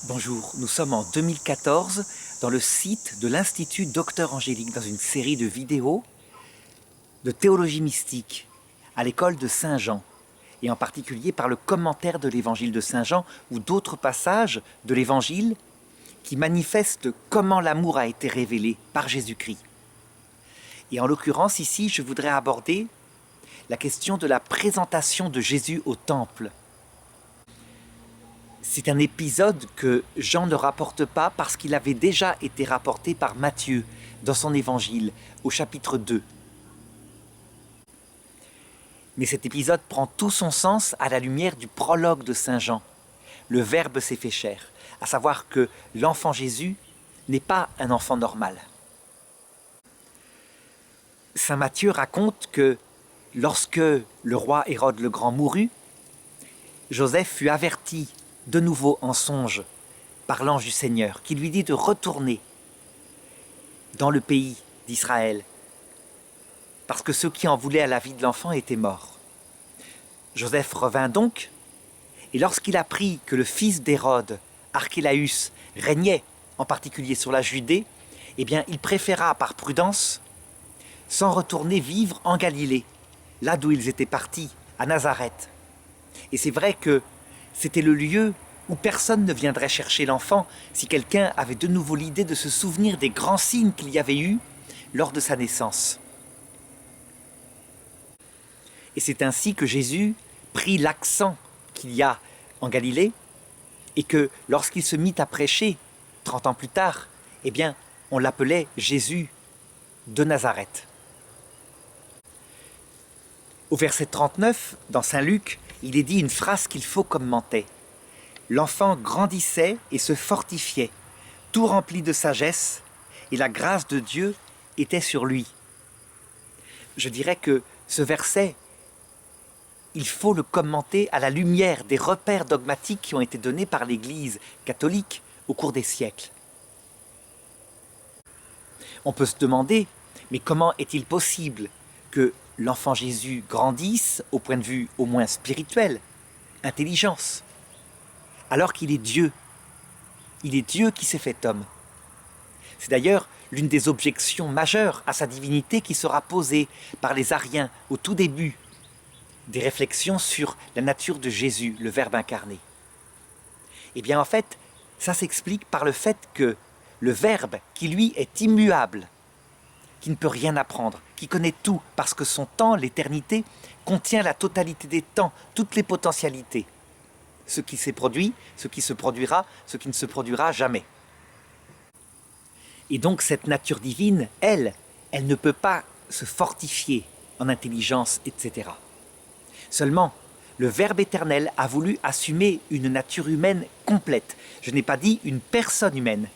Bonjour, nous sommes en 2014 dans le site de l'Institut Docteur Angélique, dans une série de vidéos de théologie mystique à l'école de Saint-Jean, et en particulier par le commentaire de l'évangile de Saint-Jean ou d'autres passages de l'évangile qui manifestent comment l'amour a été révélé par Jésus-Christ. Et en l'occurrence ici, je voudrais aborder la question de la présentation de Jésus au temple. C'est un épisode que Jean ne rapporte pas parce qu'il avait déjà été rapporté par Matthieu dans son évangile au chapitre 2. Mais cet épisode prend tout son sens à la lumière du prologue de Saint Jean. Le Verbe s'est fait chair, à savoir que l'enfant Jésus n'est pas un enfant normal. Saint Matthieu raconte que lorsque le roi Hérode le Grand mourut, Joseph fut averti de nouveau en songe par l'ange du Seigneur, qui lui dit de retourner dans le pays d'Israël, parce que ceux qui en voulaient à la vie de l'enfant étaient morts. Joseph revint donc, et lorsqu'il apprit que le fils d'Hérode, Archélaüs, régnait en particulier sur la Judée, eh bien, il préféra par prudence s'en retourner vivre en Galilée, là d'où ils étaient partis, à Nazareth. Et c'est vrai que c'était le lieu où personne ne viendrait chercher l'enfant si quelqu'un avait de nouveau l'idée de se souvenir des grands signes qu'il y avait eus lors de sa naissance. Et c'est ainsi que Jésus prit l'accent qu'il y a en Galilée et que lorsqu'il se mit à prêcher 30 ans plus tard, eh bien, on l'appelait Jésus de Nazareth. Au verset 39, dans Saint Luc, il est dit une phrase qu'il faut commenter. L'enfant grandissait et se fortifiait, tout rempli de sagesse, et la grâce de Dieu était sur lui. Je dirais que ce verset, il faut le commenter à la lumière des repères dogmatiques qui ont été donnés par l'Église catholique au cours des siècles. On peut se demander, mais comment est-il possible que l'enfant Jésus grandisse au point de vue au moins spirituel, intelligence, alors qu'il est Dieu. Il est Dieu qui s'est fait homme. C'est d'ailleurs l'une des objections majeures à sa divinité qui sera posée par les Ariens au tout début des réflexions sur la nature de Jésus, le Verbe incarné. Eh bien en fait, ça s'explique par le fait que le Verbe, qui lui est immuable, qui ne peut rien apprendre, qui connaît tout, parce que son temps, l'éternité, contient la totalité des temps, toutes les potentialités. Ce qui s'est produit, ce qui se produira, ce qui ne se produira jamais. Et donc cette nature divine, elle ne peut pas se fortifier en intelligence, etc. Seulement, le Verbe éternel a voulu assumer une nature humaine complète. Je n'ai pas dit une personne humaine.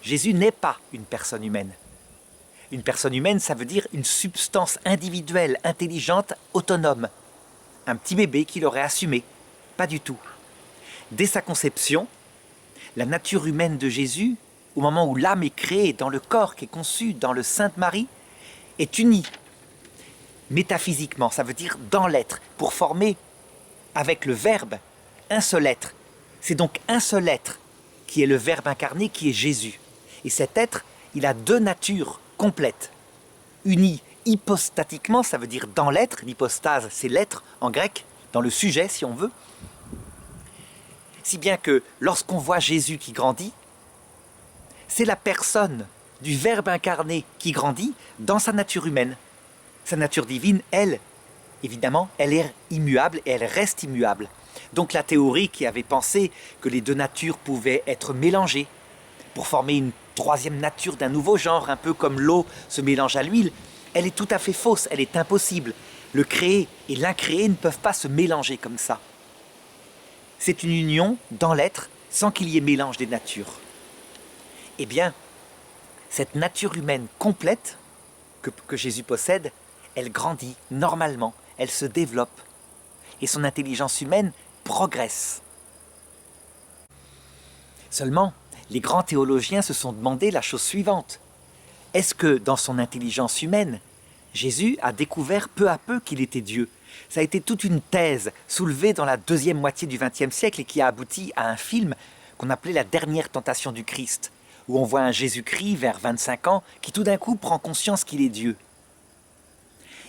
Jésus n'est pas une personne humaine. Une personne humaine, ça veut dire une substance individuelle, intelligente, autonome. Un petit bébé qui l'aurait assumé. Pas du tout. Dès sa conception, la nature humaine de Jésus, au moment où l'âme est créée dans le corps qui est conçu dans le sein de Marie, est unie métaphysiquement, ça veut dire dans l'être, pour former avec le Verbe un seul être. C'est donc un seul être qui est le Verbe incarné, qui est Jésus. Et cet être, il a deux natures complète, unie hypostatiquement, ça veut dire dans l'être, l'hypostase c'est l'être en grec, dans le sujet si on veut, si bien que lorsqu'on voit Jésus qui grandit, c'est la personne du Verbe incarné qui grandit dans sa nature humaine. Sa nature divine, elle, évidemment, elle est immuable et elle reste immuable. Donc la théorie qui avait pensé que les deux natures pouvaient être mélangées pour former une troisième nature d'un nouveau genre, un peu comme l'eau se mélange à l'huile, elle est tout à fait fausse, elle est impossible. Le créé et l'incréé ne peuvent pas se mélanger comme ça. C'est une union dans l'être sans qu'il y ait mélange des natures. Eh bien, cette nature humaine complète que Jésus possède, elle grandit normalement, elle se développe et son intelligence humaine progresse. Seulement, les grands théologiens se sont demandé la chose suivante. Est-ce que dans son intelligence humaine, Jésus a découvert peu à peu qu'il était Dieu? Ça a été toute une thèse soulevée dans la deuxième moitié du XXe siècle et qui a abouti à un film qu'on appelait la dernière tentation du Christ, où on voit un Jésus-Christ vers 25 ans qui tout d'un coup prend conscience qu'il est Dieu.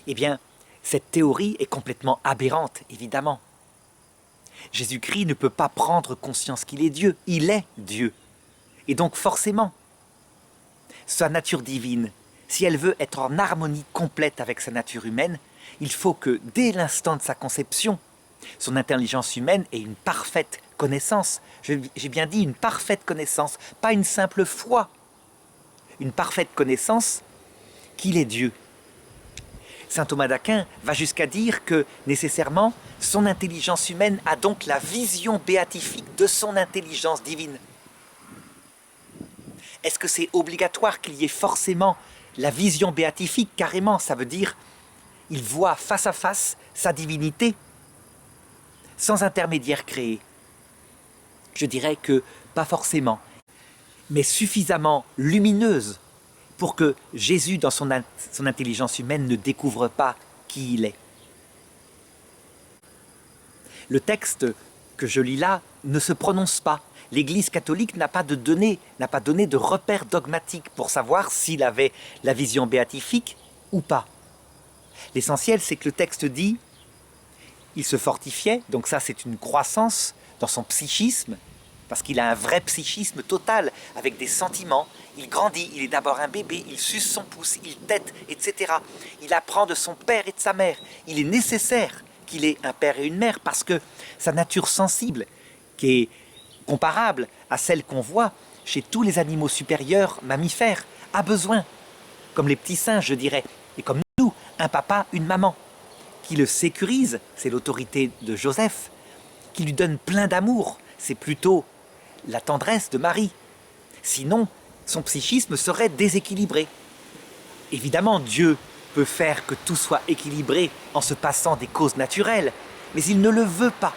Eh bien, cette théorie est complètement aberrante, évidemment. Jésus-Christ ne peut pas prendre conscience qu'il est Dieu, il est Dieu. Et donc forcément, sa nature divine, si elle veut être en harmonie complète avec sa nature humaine, il faut que dès l'instant de sa conception, son intelligence humaine ait une parfaite connaissance. J'ai bien dit une parfaite connaissance, pas une simple foi. Une parfaite connaissance qu'il est Dieu. Saint Thomas d'Aquin va jusqu'à dire que, nécessairement, son intelligence humaine a donc la vision béatifique de son intelligence divine. Est-ce que c'est obligatoire qu'il y ait forcément la vision béatifique? Carrément, ça veut dire il voit face à face sa divinité, sans intermédiaire créé. Je dirais que pas forcément, mais suffisamment lumineuse pour que Jésus, dans son intelligence humaine, ne découvre pas qui il est. Le texte que je lis là ne se prononce pas. L'Église catholique n'a pas donné de repère dogmatique pour savoir s'il avait la vision béatifique ou pas. L'essentiel, c'est que le texte dit il se fortifiait, donc ça c'est une croissance dans son psychisme, parce qu'il a un vrai psychisme total, avec des sentiments. Il grandit, il est d'abord un bébé, il suce son pouce, il tète, etc. Il apprend de son père et de sa mère. Il est nécessaire qu'il ait un père et une mère, parce que sa nature sensible, qui est comparable à celle qu'on voit chez tous les animaux supérieurs mammifères, a besoin, comme les petits singes je dirais, et comme nous, un papa, une maman, qui le sécurise, c'est l'autorité de Joseph, qui lui donne plein d'amour, c'est plutôt la tendresse de Marie. Sinon, son psychisme serait déséquilibré. Évidemment, Dieu peut faire que tout soit équilibré en se passant des causes naturelles, mais il ne le veut pas.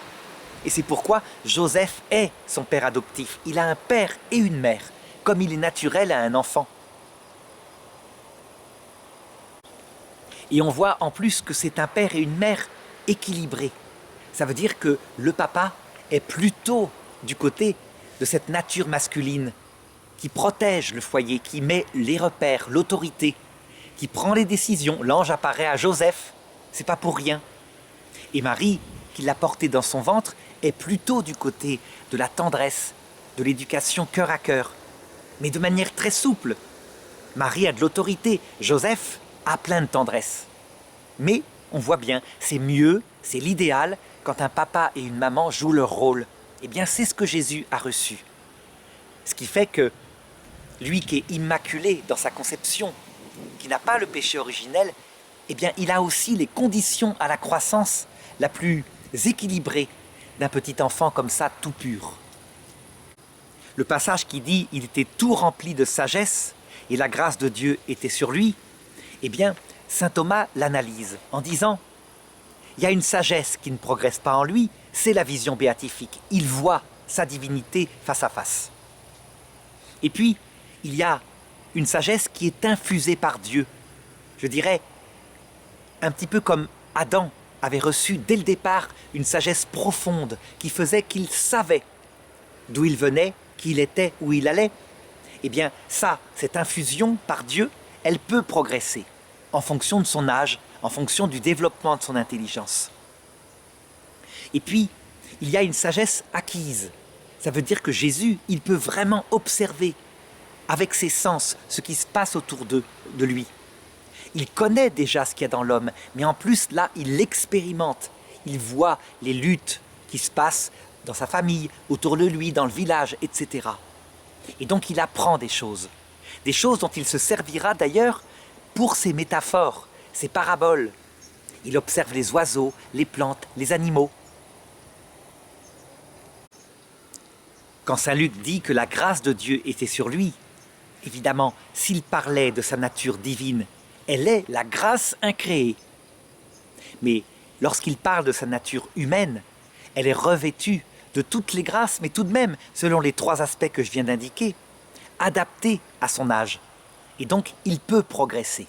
Et c'est pourquoi Joseph est son père adoptif. Il a un père et une mère, comme il est naturel à un enfant. Et on voit en plus que c'est un père et une mère équilibrés. Ça veut dire que le papa est plutôt du côté de cette nature masculine qui protège le foyer, qui met les repères, l'autorité, qui prend les décisions. L'ange apparaît à Joseph, c'est pas pour rien. Et Marie, qui l'a porté dans son ventre, est plutôt du côté de la tendresse, de l'éducation cœur à cœur, mais de manière très souple. Marie a de l'autorité, Joseph a plein de tendresse. Mais on voit bien, c'est mieux, c'est l'idéal quand un papa et une maman jouent leur rôle. Eh bien, c'est ce que Jésus a reçu. Ce qui fait que lui qui est immaculé dans sa conception, qui n'a pas le péché originel, eh bien, il a aussi les conditions à la croissance la plus équilibrée d'un petit enfant comme ça, tout pur. Le passage qui dit « il était tout rempli de sagesse et la grâce de Dieu était sur lui », eh bien, saint Thomas l'analyse en disant « il y a une sagesse qui ne progresse pas en lui, c'est la vision béatifique. Il voit sa divinité face à face. Et puis, il y a une sagesse qui est infusée par Dieu. Je dirais, un petit peu comme Adam avait reçu dès le départ une sagesse profonde qui faisait qu'il savait d'où il venait, qui il était, où il allait. Eh bien, ça, cette infusion par Dieu, elle peut progresser en fonction de son âge, en fonction du développement de son intelligence. Et puis, il y a une sagesse acquise. Ça veut dire que Jésus, il peut vraiment observer avec ses sens ce qui se passe autour de lui. Il connaît déjà ce qu'il y a dans l'homme, mais en plus, là, il l'expérimente. Il voit les luttes qui se passent dans sa famille, autour de lui, dans le village, etc. Et donc, il apprend des choses dont il se servira d'ailleurs pour ses métaphores, ses paraboles. Il observe les oiseaux, les plantes, les animaux. Quand saint Luc dit que la grâce de Dieu était sur lui, évidemment, s'il parlait de sa nature divine, elle est la grâce incréée. Mais lorsqu'il parle de sa nature humaine, elle est revêtue de toutes les grâces, mais tout de même, selon les 3 aspects que je viens d'indiquer, adaptée à son âge. Et donc, il peut progresser.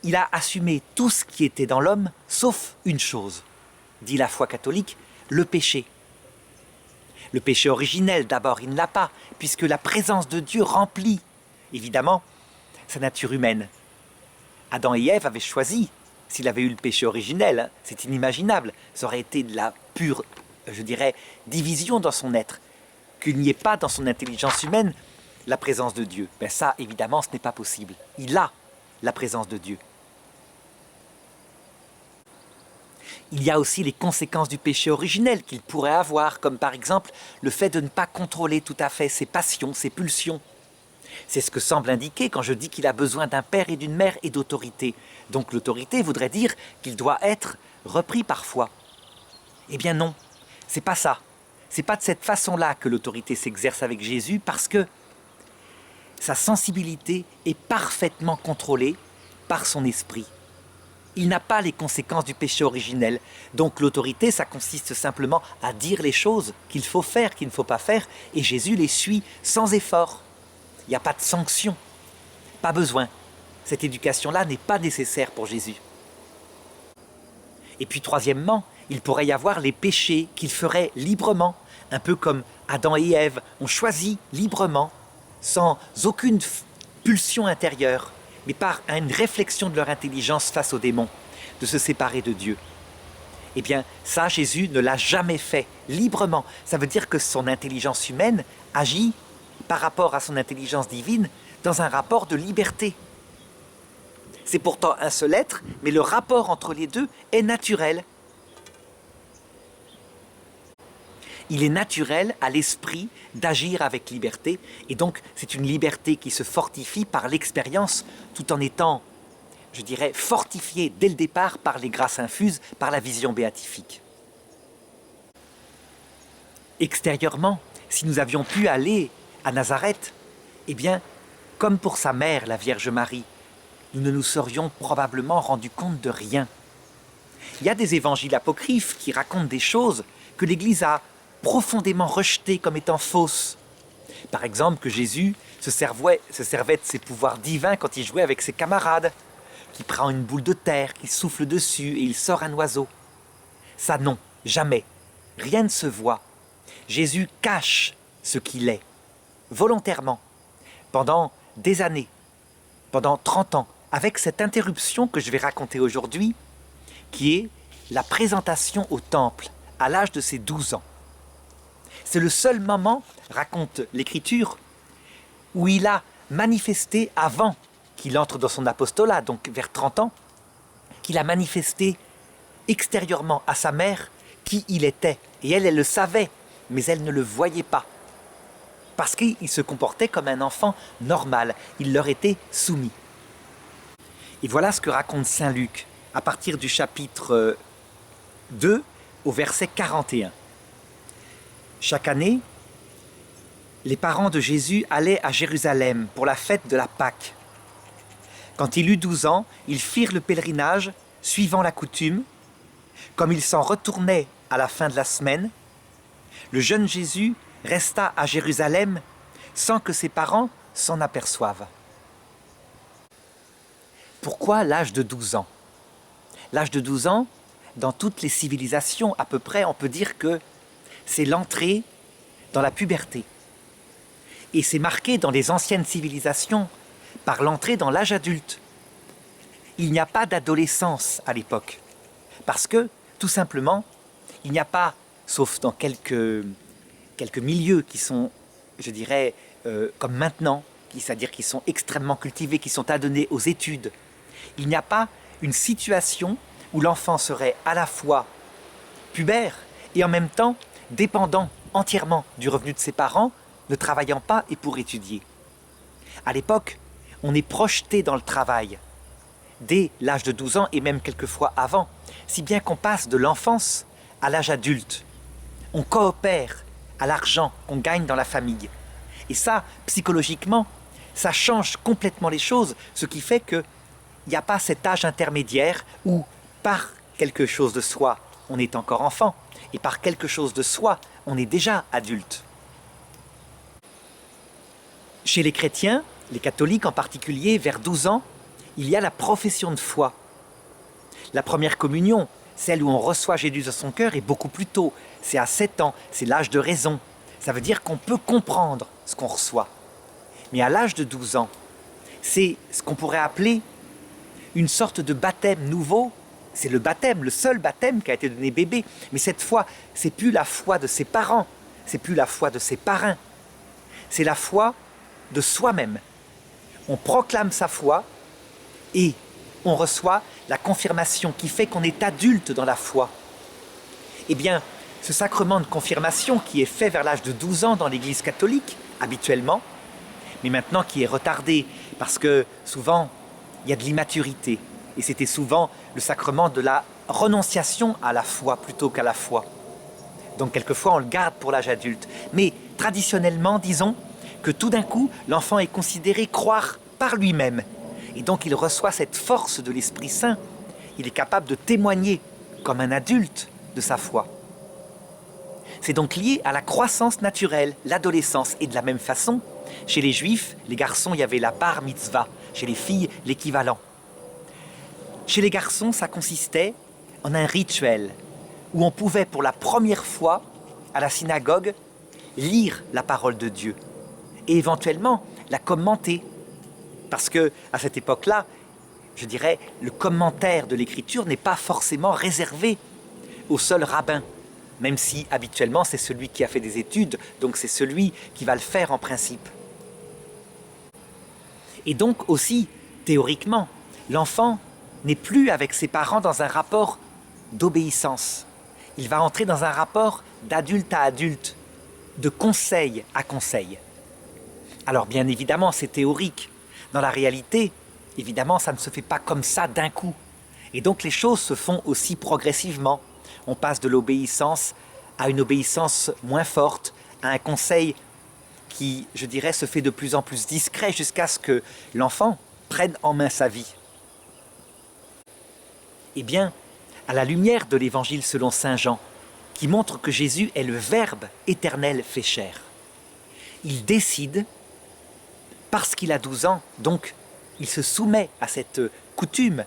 Il a assumé tout ce qui était dans l'homme, sauf une chose, dit la foi catholique, le péché. Le péché originel, d'abord, il ne l'a pas, puisque la présence de Dieu remplit, évidemment, sa nature humaine. Adam et Ève avaient choisi, s'il avait eu le péché originel, hein, c'est inimaginable, ça aurait été de la pure, je dirais, division dans son être, qu'il n'y ait pas dans son intelligence humaine la présence de Dieu. Ben ça, évidemment, ce n'est pas possible. Il a la présence de Dieu. Il y a aussi les conséquences du péché originel qu'il pourrait avoir, comme par exemple le fait de ne pas contrôler tout à fait ses passions, ses pulsions. C'est ce que semble indiquer quand je dis qu'il a besoin d'un père et d'une mère et d'autorité. Donc l'autorité voudrait dire qu'il doit être repris parfois. Eh bien non, c'est pas ça. C'est pas de cette façon-là que l'autorité s'exerce avec Jésus, parce que sa sensibilité est parfaitement contrôlée par son esprit. Il n'a pas les conséquences du péché originel. Donc l'autorité, ça consiste simplement à dire les choses qu'il faut faire, qu'il ne faut pas faire, et Jésus les suit sans effort. Il n'y a pas de sanction, pas besoin. Cette éducation-là n'est pas nécessaire pour Jésus. Et puis troisièmement, il pourrait y avoir les péchés qu'il ferait librement, un peu comme Adam et Ève ont choisi librement, sans aucune pulsion intérieure, mais par une réflexion de leur intelligence face aux démons, de se séparer de Dieu. Eh bien, ça, Jésus ne l'a jamais fait librement. Ça veut dire que son intelligence humaine agit par rapport à son intelligence divine dans un rapport de liberté. C'est pourtant un seul être, mais le rapport entre les deux est naturel. Il est naturel à l'esprit d'agir avec liberté, et donc c'est une liberté qui se fortifie par l'expérience, tout en étant, je dirais, fortifiée dès le départ par les grâces infuses, par la vision béatifique. Extérieurement, si nous avions pu aller à Nazareth, eh bien, comme pour sa mère, la Vierge Marie, nous ne nous serions probablement rendus compte de rien. Il y a des évangiles apocryphes qui racontent des choses que l'Église a profondément rejetées comme étant fausses. Par exemple, que Jésus se servait de ses pouvoirs divins quand il jouait avec ses camarades, qu'il prend une boule de terre, qu'il souffle dessus et il sort un oiseau. Ça non, jamais. Rien ne se voit. Jésus cache ce qu'il est, volontairement, pendant des années, pendant 30 ans, avec cette interruption que je vais raconter aujourd'hui, qui est la présentation au temple à l'âge de ses 12 ans. C'est le seul moment, raconte l'Écriture, où il a manifesté avant qu'il entre dans son apostolat, donc vers 30 ans, qu'il a manifesté extérieurement à sa mère qui il était. Et elle le savait, mais elle ne le voyait pas. Parce qu'il se comportait comme un enfant normal, il leur était soumis. Et voilà ce que raconte saint Luc, à partir du chapitre 2 au verset 41. Chaque année, les parents de Jésus allaient à Jérusalem pour la fête de la Pâque. Quand il eut 12 ans, ils firent le pèlerinage, suivant la coutume. Comme ils s'en retournaient à la fin de la semaine, le jeune Jésus resta à Jérusalem sans que ses parents s'en aperçoivent. Pourquoi l'âge de 12 ans? L'âge de 12 ans, dans toutes les civilisations à peu près, on peut dire que c'est l'entrée dans la puberté. Et c'est marqué dans les anciennes civilisations par l'entrée dans l'âge adulte. Il n'y a pas d'adolescence à l'époque, parce que, tout simplement, il n'y a pas, sauf dans quelques milieux qui sont, je dirais, comme maintenant, c'est-à-dire qui sont extrêmement cultivés, qui sont adonnés aux études, il n'y a pas une situation où l'enfant serait à la fois pubère et en même temps dépendant entièrement du revenu de ses parents, ne travaillant pas et pour étudier. À l'époque, on est projeté dans le travail dès l'âge de 12 ans et même quelquefois avant, si bien qu'on passe de l'enfance à l'âge adulte. On coopère à l'argent qu'on gagne dans la famille. Et ça, psychologiquement, ça change complètement les choses, ce qui fait qu'il n'y a pas cet âge intermédiaire où, par quelque chose de soi, on est encore enfant, et par quelque chose de soi, on est déjà adulte. Chez les chrétiens, les catholiques en particulier, vers 12 ans, il y a la profession de foi. La première communion, celle où on reçoit Jésus dans son cœur, est beaucoup plus tôt. C'est à 7 ans, c'est l'âge de raison. Ça veut dire qu'on peut comprendre ce qu'on reçoit. Mais à l'âge de 12 ans, c'est ce qu'on pourrait appeler une sorte de baptême nouveau. C'est le baptême, le seul baptême qui a été donné bébé. Mais cette fois, c'est plus la foi de ses parents, c'est plus la foi de ses parrains. C'est la foi de soi-même. On proclame sa foi et on reçoit la confirmation qui fait qu'on est adulte dans la foi. Eh bien, ce sacrement de confirmation qui est fait vers l'âge de 12 ans dans l'Église catholique, habituellement, mais maintenant qui est retardé parce que souvent, il y a de l'immaturité. Et c'était souvent le sacrement de la renonciation à la foi plutôt qu'à la foi. Donc quelquefois, on le garde pour l'âge adulte. Mais traditionnellement, disons que tout d'un coup, l'enfant est considéré croire par lui-même. Et donc il reçoit cette force de l'Esprit Saint. Il est capable de témoigner comme un adulte de sa foi. C'est donc lié à la croissance naturelle, l'adolescence. Et de la même façon, chez les Juifs, les garçons, il y avait la bar mitzvah. Chez les filles, l'équivalent. Chez les garçons, ça consistait en un rituel où on pouvait pour la première fois, à la synagogue, lire la parole de Dieu et éventuellement la commenter. Parce que à cette époque-là, je dirais, le commentaire de l'écriture n'est pas forcément réservé au seul rabbin, même si habituellement c'est celui qui a fait des études, donc c'est celui qui va le faire en principe. Et donc aussi, théoriquement, l'enfant n'est plus avec ses parents dans un rapport d'obéissance. Il va entrer dans un rapport d'adulte à adulte, de conseil à conseil. Alors bien évidemment, c'est théorique. Dans la réalité, évidemment, ça ne se fait pas comme ça d'un coup. Et donc les choses se font aussi progressivement. On passe de l'obéissance à une obéissance moins forte, à un conseil qui, je dirais, se fait de plus en plus discret jusqu'à ce que l'enfant prenne en main sa vie. Eh bien, à la lumière de l'Évangile selon saint Jean, qui montre que Jésus est le Verbe éternel fait chair, il décide, parce qu'il a 12 ans, donc il se soumet à cette coutume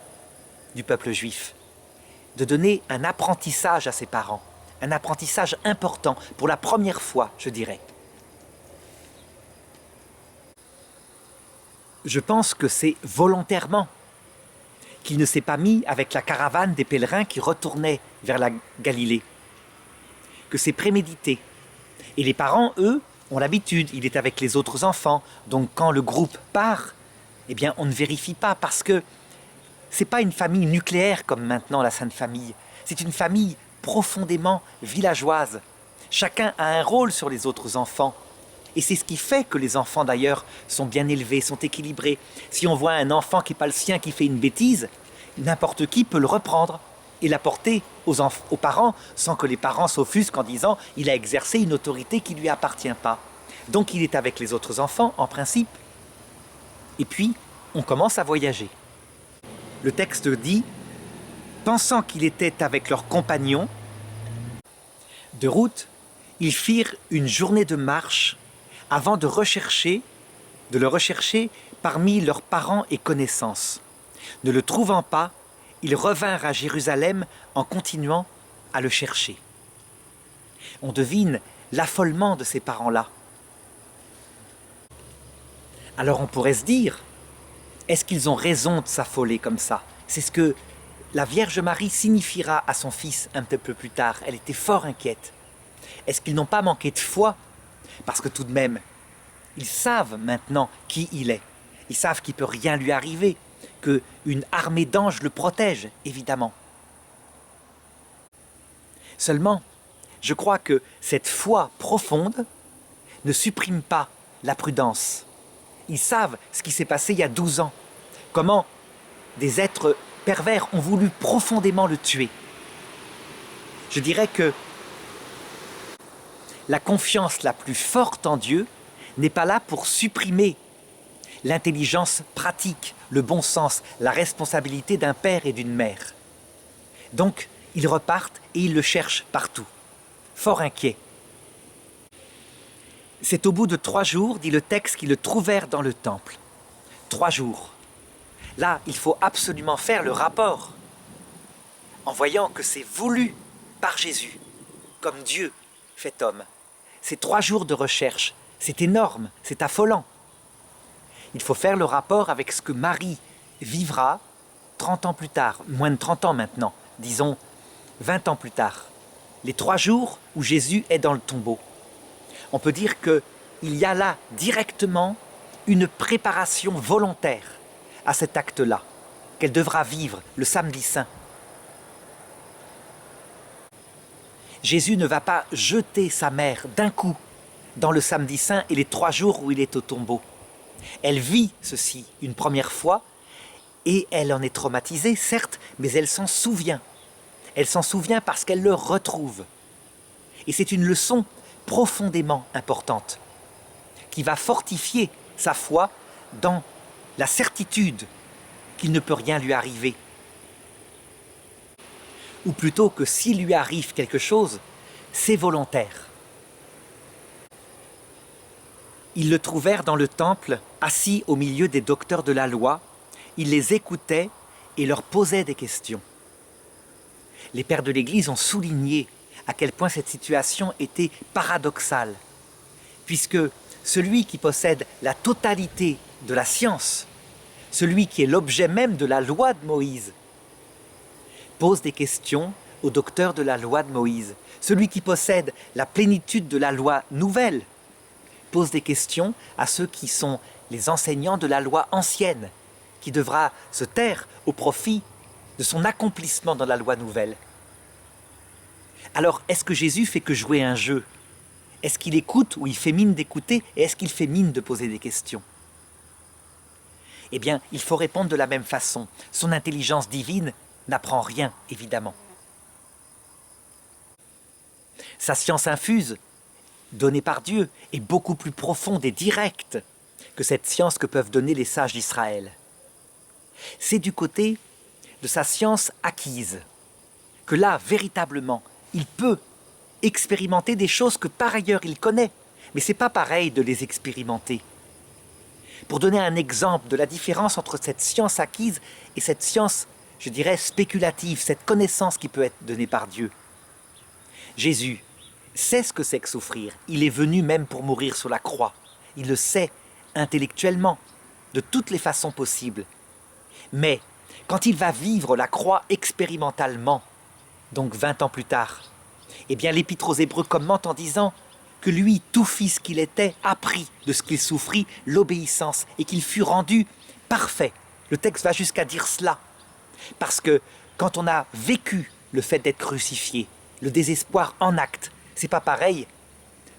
du peuple juif, de donner un apprentissage à ses parents, un apprentissage important, pour la première fois, je dirais. Je pense que c'est volontairement qu'il ne s'est pas mis avec la caravane des pèlerins qui retournaient vers la Galilée, que c'est prémédité. Et les parents, eux, ont l'habitude, il est avec les autres enfants, donc quand le groupe part, eh bien on ne vérifie pas parce que c'est pas une famille nucléaire comme maintenant la Sainte Famille, c'est une famille profondément villageoise. Chacun a un rôle sur les autres enfants. Et c'est ce qui fait que les enfants d'ailleurs sont bien élevés, sont équilibrés. Si on voit un enfant qui n'est pas le sien qui fait une bêtise, n'importe qui peut le reprendre et l'apporter aux parents sans que les parents s'offusquent en disant « il a exercé une autorité qui ne lui appartient pas ». Donc il est avec les autres enfants en principe. Et puis on commence à voyager. Le texte dit « pensant qu'il était avec leurs compagnons de route, ils firent une journée de marche avant de le rechercher parmi leurs parents et connaissances. Ne le trouvant pas, ils revinrent à Jérusalem en continuant à le chercher. » On devine l'affolement de ces parents-là. Alors on pourrait se dire, est-ce qu'ils ont raison de s'affoler comme ça? C'est ce que la Vierge Marie signifiera à son fils un petit peu plus tard. Elle était fort inquiète. Est-ce qu'ils n'ont pas manqué de foi? Parce que tout de même, ils savent maintenant qui il est. Ils savent qu'il ne peut rien lui arriver, qu'une armée d'anges le protège, évidemment. Seulement, je crois que cette foi profonde ne supprime pas la prudence. Ils savent ce qui s'est passé il y a 12 ans, comment des êtres pervers ont voulu profondément le tuer. Je dirais que la confiance la plus forte en Dieu n'est pas là pour supprimer l'intelligence pratique, le bon sens, la responsabilité d'un père et d'une mère. Donc, ils repartent et ils le cherchent partout, fort inquiets. C'est au bout de 3 jours, dit le texte, qu'ils le trouvèrent dans le temple. 3 jours. Là, il faut absolument faire le rapport, en voyant que c'est voulu par Jésus, comme Dieu fait homme. c'est 3 jours de recherche. C'est énorme, c'est affolant. Il faut faire le rapport avec ce que Marie vivra 30 ans plus tard, moins de 30 ans maintenant, disons 20 ans plus tard. Les 3 jours où Jésus est dans le tombeau. On peut dire qu'il y a là directement une préparation volontaire à cet acte-là, qu'elle devra vivre le samedi saint. Jésus ne va pas jeter sa mère d'un coup dans le samedi saint et les 3 jours où il est au tombeau. Elle vit ceci une première fois et elle en est traumatisée, certes, mais elle s'en souvient. Elle s'en souvient parce qu'elle le retrouve. Et c'est une leçon profondément importante qui va fortifier sa foi dans la certitude qu'il ne peut rien lui arriver. Ou plutôt que s'il lui arrive quelque chose, c'est volontaire. Ils le trouvèrent dans le temple, assis au milieu des docteurs de la loi. Il les écoutait et leur posait des questions. Les pères de l'Église ont souligné à quel point cette situation était paradoxale, puisque celui qui possède la totalité de la science, celui qui est l'objet même de la loi de Moïse, pose des questions aux docteurs de la loi de Moïse. Celui qui possède la plénitude de la loi nouvelle pose des questions à ceux qui sont les enseignants de la loi ancienne, qui devra se taire au profit de son accomplissement dans la loi nouvelle. Alors, est-ce que Jésus fait que jouer un jeu? Est-ce qu'il écoute ou il fait mine d'écouter et est-ce qu'il fait mine de poser des questions? Eh bien, il faut répondre de la même façon. Son intelligence divine n'apprend rien, évidemment. Sa science infuse, donnée par Dieu, est beaucoup plus profonde et directe que cette science que peuvent donner les sages d'Israël. C'est du côté de sa science acquise que là, véritablement, il peut expérimenter des choses que par ailleurs il connaît, mais ce n'est pas pareil de les expérimenter. Pour donner un exemple de la différence entre cette science acquise et cette science, je dirais, spéculative, cette connaissance qui peut être donnée par Dieu. Jésus sait ce que c'est que souffrir. Il est venu même pour mourir sur la croix. Il le sait intellectuellement, de toutes les façons possibles. Mais quand il va vivre la croix expérimentalement, donc 20 ans plus tard, eh bien l'Épître aux Hébreux commente en disant que lui, tout fils qu'il était, apprit de ce qu'il souffrit l'obéissance et qu'il fut rendu parfait. Le texte va jusqu'à dire cela. Parce que quand on a vécu le fait d'être crucifié, le désespoir en acte, c'est pas pareil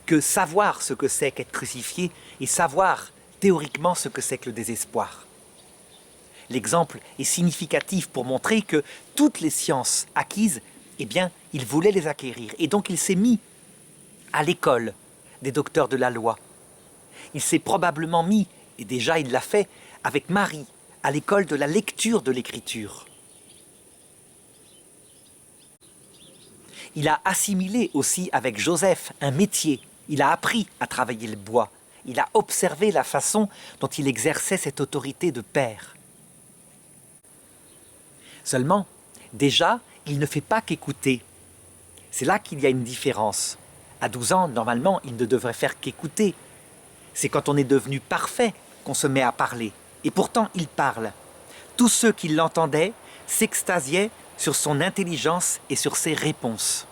que savoir ce que c'est qu'être crucifié et savoir théoriquement ce que c'est que le désespoir. L'exemple est significatif pour montrer que toutes les sciences acquises, eh bien, il voulait les acquérir. Et donc il s'est mis à l'école des docteurs de la loi. Il s'est probablement mis, et déjà il l'a fait, avec Marie, à l'école de la lecture de l'écriture. Il a assimilé aussi avec Joseph un métier. Il a appris à travailler le bois. Il a observé la façon dont il exerçait cette autorité de père. Seulement, déjà, il ne fait pas qu'écouter. C'est là qu'il y a une différence. À 12 ans, normalement, il ne devrait faire qu'écouter. C'est quand on est devenu parfait qu'on se met à parler. Et pourtant, il parle. Tous ceux qui l'entendaient s'extasiaient sur son intelligence et sur ses réponses.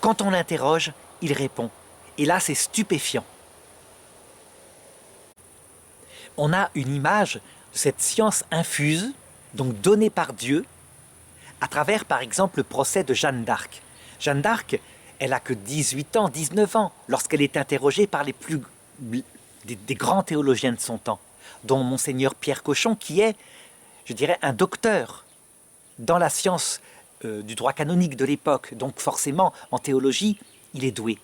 Quand on l'interroge, il répond. Et là, c'est stupéfiant. On a une image de cette science infuse, donc donnée par Dieu, à travers, par exemple, le procès de Jeanne d'Arc. Jeanne d'Arc, elle n'a que 18 ans, 19 ans, lorsqu'elle est interrogée par des grands théologiens de son temps, dont Monseigneur Pierre Cochon, qui est, je dirais, un docteur dans la science du droit canonique de l'époque, donc forcément, en théologie, il est doué.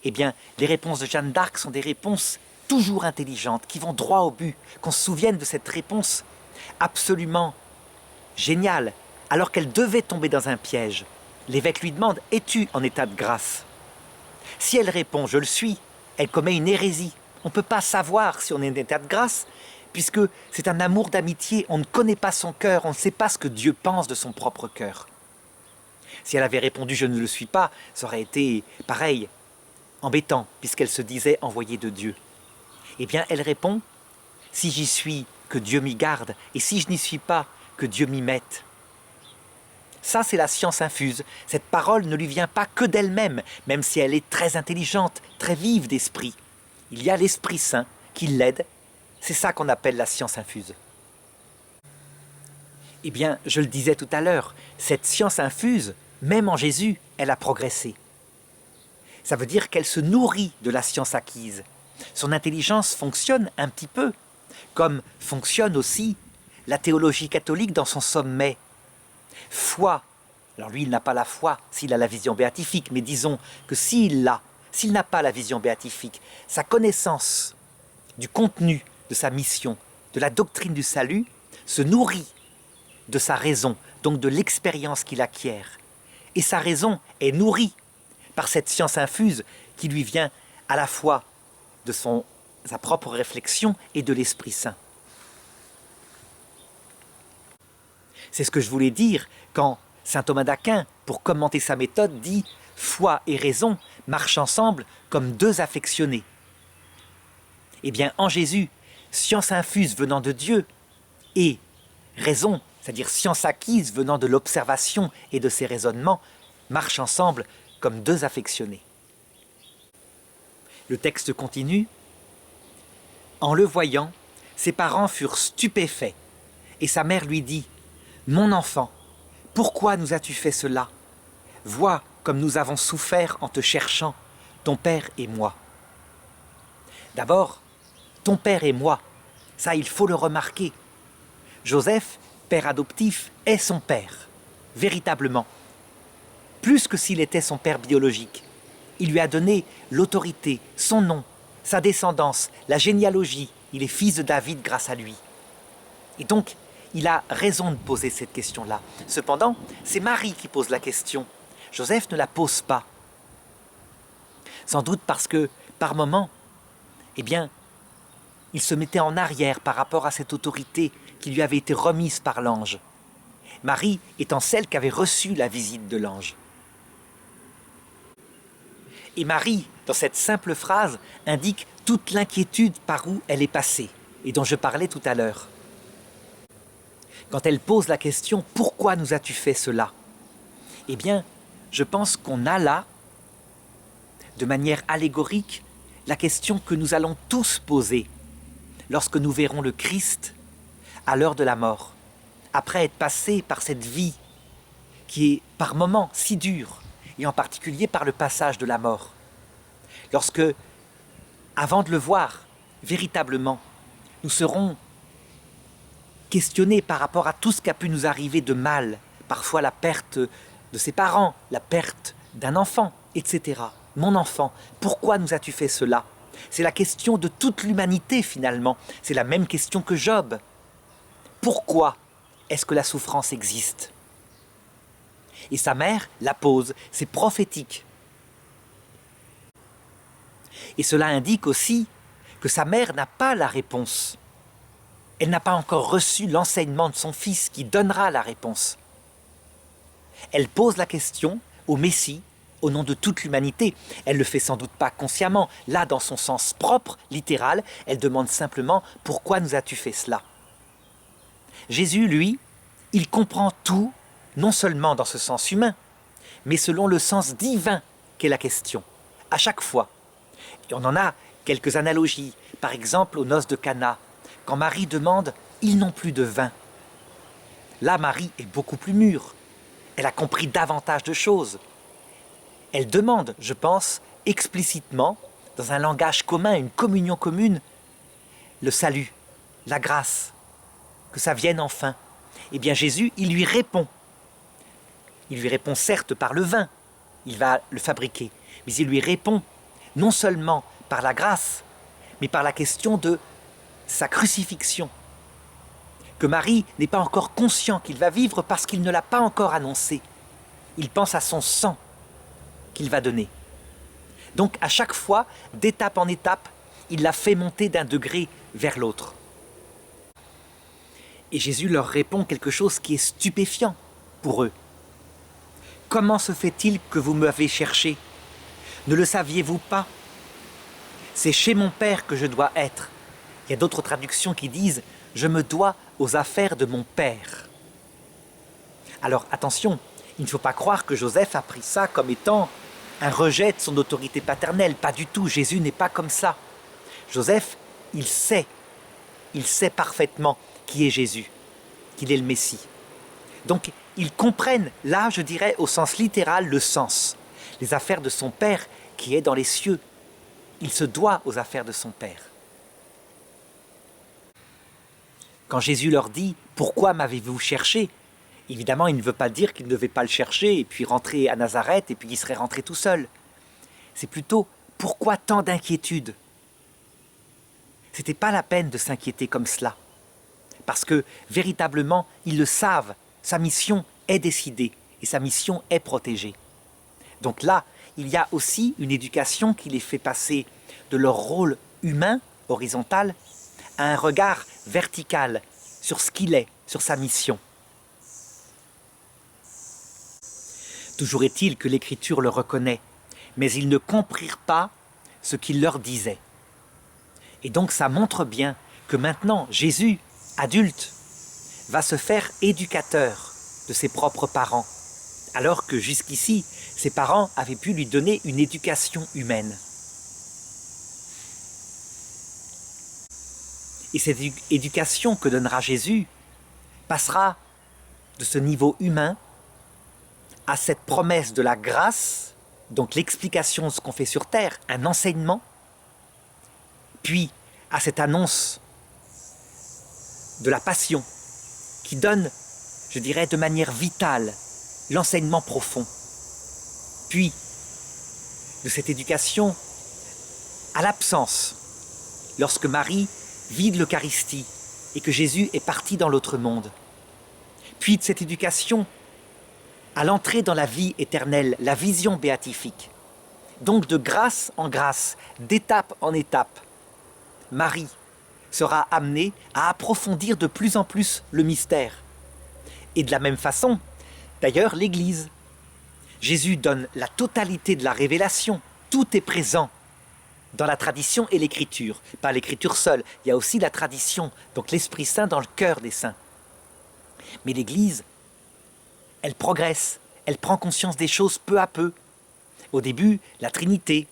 Eh bien, les réponses de Jeanne d'Arc sont des réponses toujours intelligentes, qui vont droit au but, qu'on se souvienne de cette réponse absolument géniale, alors qu'elle devait tomber dans un piège. L'évêque lui demande « Es-tu en état de grâce ?» Si elle répond « Je le suis », elle commet une hérésie. On ne peut pas savoir si on est en état de grâce, puisque c'est un amour d'amitié, on ne connaît pas son cœur, on ne sait pas ce que Dieu pense de son propre cœur. Si elle avait répondu « Je ne le suis pas », ça aurait été pareil, embêtant puisqu'elle se disait envoyée de Dieu. Eh bien, elle répond, si j'y suis, que Dieu m'y garde, et si je n'y suis pas, que Dieu m'y mette. Ça, c'est la science infuse. Cette parole ne lui vient pas que d'elle-même, même si elle est très intelligente, très vive d'esprit. Il y a l'Esprit Saint qui l'aide. C'est ça qu'on appelle la science infuse. Eh bien, je le disais tout à l'heure, cette science infuse, même en Jésus, elle a progressé. Ça veut dire qu'elle se nourrit de la science acquise. Son intelligence fonctionne un petit peu, comme fonctionne aussi la théologie catholique dans son sommet. Foi. Alors lui, il n'a pas la foi s'il a la vision béatifique, mais disons que s'il n'a pas la vision béatifique, sa connaissance du contenu de sa mission, de la doctrine du salut, se nourrit de sa raison, donc de l'expérience qu'il acquiert. Et sa raison est nourrie par cette science infuse qui lui vient à la fois de sa propre réflexion et de l'Esprit Saint. C'est ce que je voulais dire quand saint Thomas d'Aquin, pour commenter sa méthode, dit « foi et raison marchent ensemble comme deux affectionnés ». Eh bien, en Jésus, science infuse venant de Dieu et raison, c'est-à-dire science acquise venant de l'observation et de ses raisonnements, marchent ensemble comme deux affectionnés. Le texte continue. En le voyant, ses parents furent stupéfaits, et sa mère lui dit « Mon enfant, pourquoi nous as-tu fait cela? Vois comme nous avons souffert en te cherchant, ton père et moi. » D'abord, ton père et moi, ça il faut le remarquer. Joseph, père adoptif, est son père, véritablement. Plus que s'il était son père biologique. Il lui a donné l'autorité, son nom, sa descendance, la généalogie. Il est fils de David grâce à lui. Et donc, il a raison de poser cette question-là. Cependant, c'est Marie qui pose la question. Joseph ne la pose pas. Sans doute parce que, par moments, eh bien, il se mettait en arrière par rapport à cette autorité qui lui avait été remise par l'ange. Marie étant celle qui avait reçu la visite de l'ange. Et Marie, dans cette simple phrase, indique toute l'inquiétude par où elle est passée, et dont je parlais tout à l'heure. Quand elle pose la question « Pourquoi nous as-tu fait cela ?» Eh bien, je pense qu'on a là, de manière allégorique, la question que nous allons tous poser lorsque nous verrons le Christ à l'heure de la mort, après être passé par cette vie qui est par moments si dure, et en particulier par le passage de la mort. Lorsque, avant de le voir véritablement, nous serons questionnés par rapport à tout ce qui a pu nous arriver de mal, parfois la perte de ses parents, la perte d'un enfant, etc. Mon enfant, pourquoi nous as-tu fait cela? C'est la question de toute l'humanité finalement, c'est la même question que Job. Pourquoi est-ce que la souffrance existe? Et sa mère la pose, c'est prophétique. Et cela indique aussi que sa mère n'a pas la réponse. Elle n'a pas encore reçu l'enseignement de son fils qui donnera la réponse. Elle pose la question au Messie, au nom de toute l'humanité. Elle ne le fait sans doute pas consciemment. Là, dans son sens propre, littéral, elle demande simplement « Pourquoi nous as-tu fait cela ?» Jésus, lui, il comprend tout, non seulement dans ce sens humain, mais selon le sens divin qu'est la question, à chaque fois. Et on en a quelques analogies, par exemple aux noces de Cana, quand Marie demande « Ils n'ont plus de vin ». Là, Marie est beaucoup plus mûre, elle a compris davantage de choses. Elle demande, je pense, explicitement, dans un langage commun, une communion commune, le salut, la grâce, que ça vienne enfin. Eh bien Jésus, il lui répond. Il lui répond certes par le vin, il va le fabriquer, mais il lui répond non seulement par la grâce, mais par la question de sa crucifixion. Que Marie n'est pas encore conscient qu'il va vivre parce qu'il ne l'a pas encore annoncé. Il pense à son sang qu'il va donner. Donc à chaque fois, d'étape en étape, il l'a fait monter d'un degré vers l'autre. Et Jésus leur répond quelque chose qui est stupéfiant pour eux. « Comment se fait-il que vous m'avez cherché? Ne le saviez-vous pas? C'est chez mon Père que je dois être. Il y a d'autres traductions qui disent « Je me dois aux affaires de mon Père ». Alors attention, il ne faut pas croire que Joseph a pris ça comme étant un rejet de son autorité paternelle. Pas du tout, Jésus n'est pas comme ça. Joseph, il sait parfaitement qui est Jésus, qu'il est le Messie. Donc ils comprennent, là je dirais au sens littéral, le sens. Les affaires de son Père qui est dans les cieux. Il se doit aux affaires de son Père. Quand Jésus leur dit « Pourquoi m'avez-vous cherché ?» Évidemment, il ne veut pas dire qu'il ne devait pas le chercher et puis rentrer à Nazareth et puis qu'il serait rentré tout seul. C'est plutôt « Pourquoi tant d'inquiétude ?» C'était pas la peine de s'inquiéter comme cela. Parce que, véritablement, ils le savent, sa mission est décidée et sa mission est protégée. Donc là, il y a aussi une éducation qui les fait passer de leur rôle humain, horizontal, à un regard vertical sur ce qu'il est, sur sa mission. Toujours est-il que l'Écriture le reconnaît, mais ils ne comprirent pas ce qu'il leur disait. Et donc ça montre bien que maintenant, Jésus, adulte, va se faire éducateur de ses propres parents, alors que jusqu'ici, ses parents avaient pu lui donner une éducation humaine. Et cette éducation que donnera Jésus passera de ce niveau humain à cette promesse de la grâce, donc l'explication de ce qu'on fait sur terre, un enseignement, puis à cette annonce de la passion qui donne, je dirais, de manière vitale, l'enseignement profond. Puis, de cette éducation à l'absence, lorsque Marie vide l'Eucharistie et que Jésus est parti dans l'autre monde. Puis de cette éducation à l'entrée dans la vie éternelle, la vision béatifique. Donc de grâce en grâce, d'étape en étape, Marie sera amenée à approfondir de plus en plus le mystère. Et de la même façon, d'ailleurs, l'Église. Jésus donne la totalité de la révélation. Tout est présent dans la tradition et l'Écriture. Pas l'Écriture seule, il y a aussi la tradition, donc l'Esprit Saint dans le cœur des saints. Mais l'Église, elle progresse, elle prend conscience des choses peu à peu. Au début, la Trinité.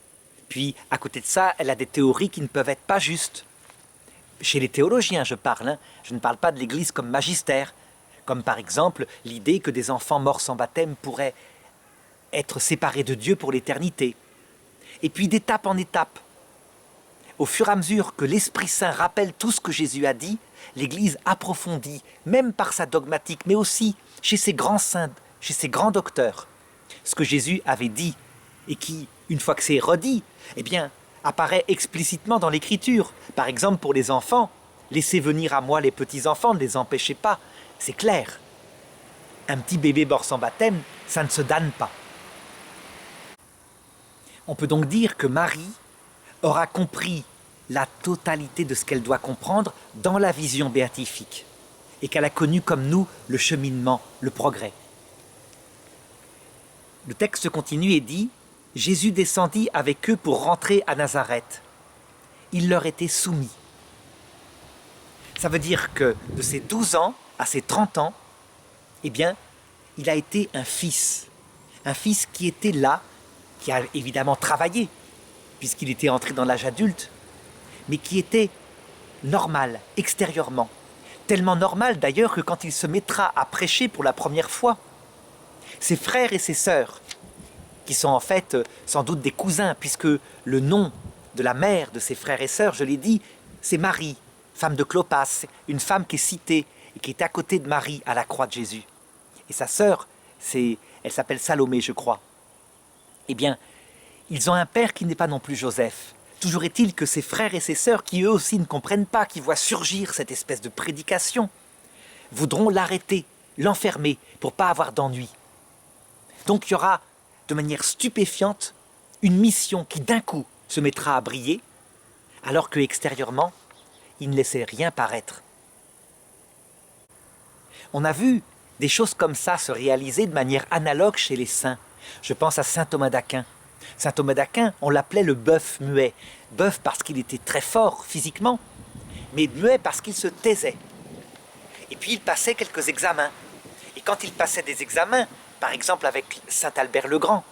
Puis, à côté de ça, elle a des théories qui ne peuvent être pas justes. Chez les théologiens, je parle. Je ne parle pas de l'Église comme magistère. Comme par exemple, l'idée que des enfants morts sans baptême pourraient être séparés de Dieu pour l'éternité. Et puis, d'étape en étape, au fur et à mesure que l'Esprit Saint rappelle tout ce que Jésus a dit, l'Église approfondit, même par sa dogmatique, mais aussi chez ses grands saints, chez ses grands docteurs, ce que Jésus avait dit et qui, une fois que c'est redit, eh bien, apparaît explicitement dans l'Écriture. Par exemple, pour les enfants, laissez venir à moi les petits-enfants, ne les empêchez pas. C'est clair. Un petit bébé mort sans baptême, ça ne se damne pas. On peut donc dire que Marie aura compris la totalité de ce qu'elle doit comprendre dans la vision béatifique et qu'elle a connu comme nous le cheminement, le progrès. Le texte continue et dit « Jésus descendit avec eux pour rentrer à Nazareth. Il leur était soumis. » Ça veut dire que de ses 12 ans à ses 30 ans, eh bien, il a été un fils qui était là, qui a évidemment travaillé, puisqu'il était entré dans l'âge adulte, mais qui était normal, extérieurement. Tellement normal d'ailleurs que quand il se mettra à prêcher pour la première fois, ses frères et ses sœurs, qui sont en fait sans doute des cousins, puisque le nom de la mère de ses frères et sœurs, je l'ai dit, c'est Marie, femme de Clopas, une femme qui est citée et qui est à côté de Marie à la croix de Jésus. Et sa sœur, elle s'appelle Salomé, je crois. Eh bien, ils ont un père qui n'est pas non plus Joseph. Toujours est-il que ses frères et ses sœurs, qui eux aussi ne comprennent pas, qui voient surgir cette espèce de prédication, voudront l'arrêter, l'enfermer, pour ne pas avoir d'ennui. Donc il y aura, de manière stupéfiante, une mission qui d'un coup se mettra à briller, alors que extérieurement, il ne laissait rien paraître. On a vu des choses comme ça se réaliser de manière analogue chez les saints. Je pense à saint Thomas d'Aquin. Saint Thomas d'Aquin, on l'appelait le bœuf muet. Bœuf parce qu'il était très fort physiquement, mais muet parce qu'il se taisait. Et puis il passait quelques examens. Et quand il passait des examens, par exemple avec Saint Albert le Grand,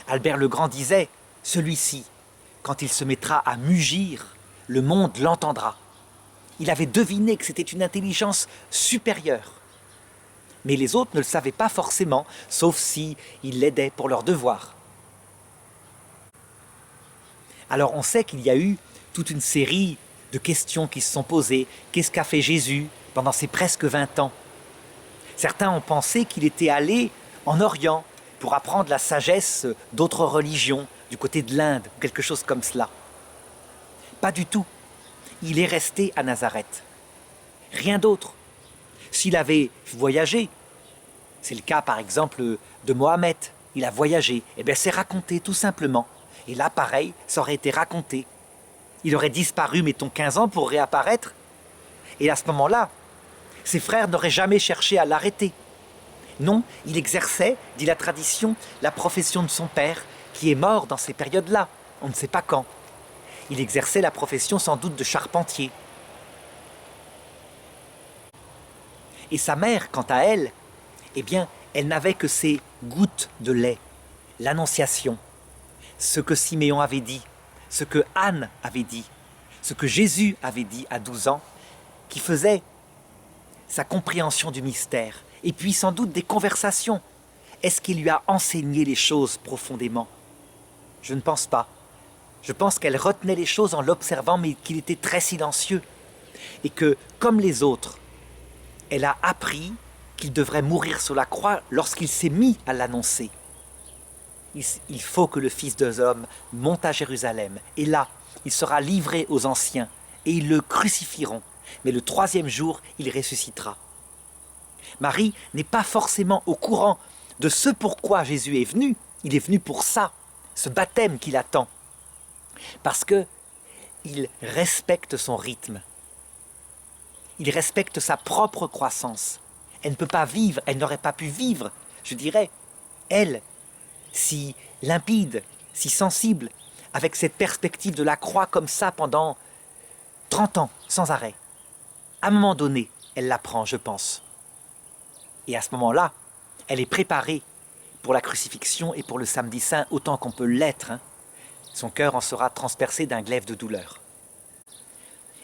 Albert le Grand disait « Celui-ci, quand il se mettra à mugir, le monde l'entendra ». Il avait deviné que c'était une intelligence supérieure. Mais les autres ne le savaient pas forcément, sauf s'ils l'aidaient pour leurs devoirs. Alors on sait qu'il y a eu toute une série de questions qui se sont posées. Qu'est-ce qu'a fait Jésus pendant ces presque 20 ans? Certains ont pensé qu'il était allé en Orient pour apprendre la sagesse d'autres religions, du côté de l'Inde, quelque chose comme cela. Pas du tout. Il est resté à Nazareth. Rien d'autre. S'il avait voyagé, c'est le cas par exemple de Mohamed, il a voyagé, eh bien c'est raconté tout simplement. Et là pareil, ça aurait été raconté. Il aurait disparu, mettons 15 ans pour réapparaître. Et à ce moment-là, ses frères n'auraient jamais cherché à l'arrêter. Non, il exerçait, dit la tradition, la profession de son père, qui est mort dans ces périodes-là, on ne sait pas quand. Il exerçait la profession sans doute de charpentier. Et sa mère, quant à elle, eh bien, elle n'avait que ces gouttes de lait, l'annonciation, ce que Siméon avait dit, ce que Anne avait dit, ce que Jésus avait dit à 12 ans, qui faisait sa compréhension du mystère, et puis sans doute des conversations. Est-ce qu'il lui a enseigné les choses profondément? Je ne pense pas. Je pense qu'elle retenait les choses en l'observant, mais qu'il était très silencieux. Et que, comme les autres, elle a appris qu'il devrait mourir sur la croix lorsqu'il s'est mis à l'annoncer. Il faut que le Fils des hommes monte à Jérusalem. Et là, il sera livré aux anciens, et ils le crucifieront. Mais le 3e jour, il ressuscitera. Marie n'est pas forcément au courant de ce pourquoi Jésus est venu. Il est venu pour ça, ce baptême qu'il attend. Parce qu'il respecte son rythme. Il respecte sa propre croissance. Elle ne peut pas vivre, elle n'aurait pas pu vivre, je dirais, elle, si limpide, si sensible, avec cette perspective de la croix comme ça pendant 30 ans, sans arrêt. À un moment donné, elle l'apprend, je pense. Et à ce moment-là, elle est préparée pour la crucifixion et pour le samedi saint autant qu'on peut l'être. Son cœur en sera transpercé d'un glaive de douleur.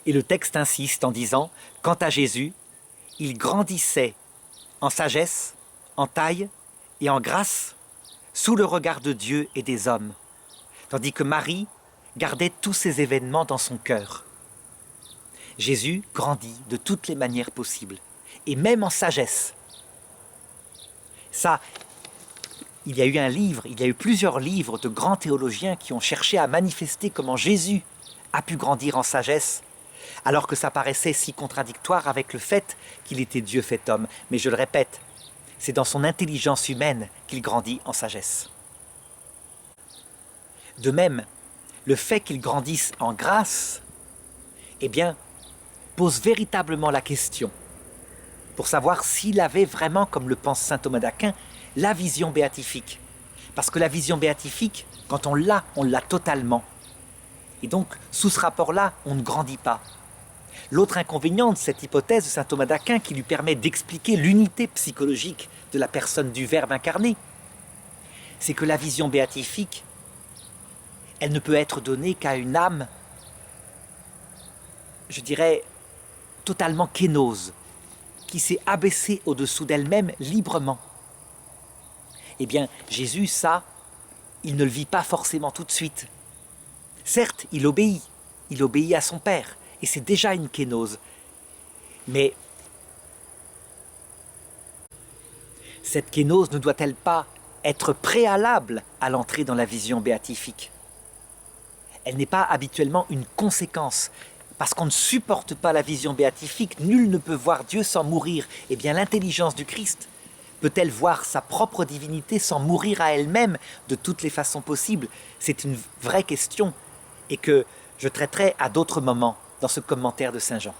Et le texte insiste en disant, quant à Jésus, il grandissait en sagesse, en taille et en grâce, sous le regard de Dieu et des hommes, tandis que Marie gardait tous ces événements dans son cœur. Jésus grandit de toutes les manières possibles, et même en sagesse. Ça, il y a eu plusieurs livres de grands théologiens qui ont cherché à manifester comment Jésus a pu grandir en sagesse, alors que ça paraissait si contradictoire avec le fait qu'il était Dieu fait homme. Mais je le répète, c'est dans son intelligence humaine qu'il grandit en sagesse. De même, le fait qu'il grandisse en grâce, eh bien, pose véritablement la question pour savoir s'il avait vraiment, comme le pense saint Thomas d'Aquin, la vision béatifique. Parce que la vision béatifique, quand on l'a totalement. Et donc, sous ce rapport-là, on ne grandit pas. L'autre inconvénient de cette hypothèse de saint Thomas d'Aquin qui lui permet d'expliquer l'unité psychologique de la personne du Verbe incarné, c'est que la vision béatifique, elle ne peut être donnée qu'à une âme, je dirais, totalement kénose, qui s'est abaissée au-dessous d'elle-même librement. Eh bien, Jésus, ça, il ne le vit pas forcément tout de suite. Certes, il obéit à son Père, et c'est déjà une kénose. Mais cette kénose ne doit-elle pas être préalable à l'entrée dans la vision béatifique? Elle n'est pas habituellement une conséquence. Parce qu'on ne supporte pas la vision béatifique, nul ne peut voir Dieu sans mourir. Eh bien, l'intelligence du Christ peut-elle voir sa propre divinité sans mourir à elle-même de toutes les façons possibles? C'est une vraie question et que je traiterai à d'autres moments dans ce commentaire de Saint Jean.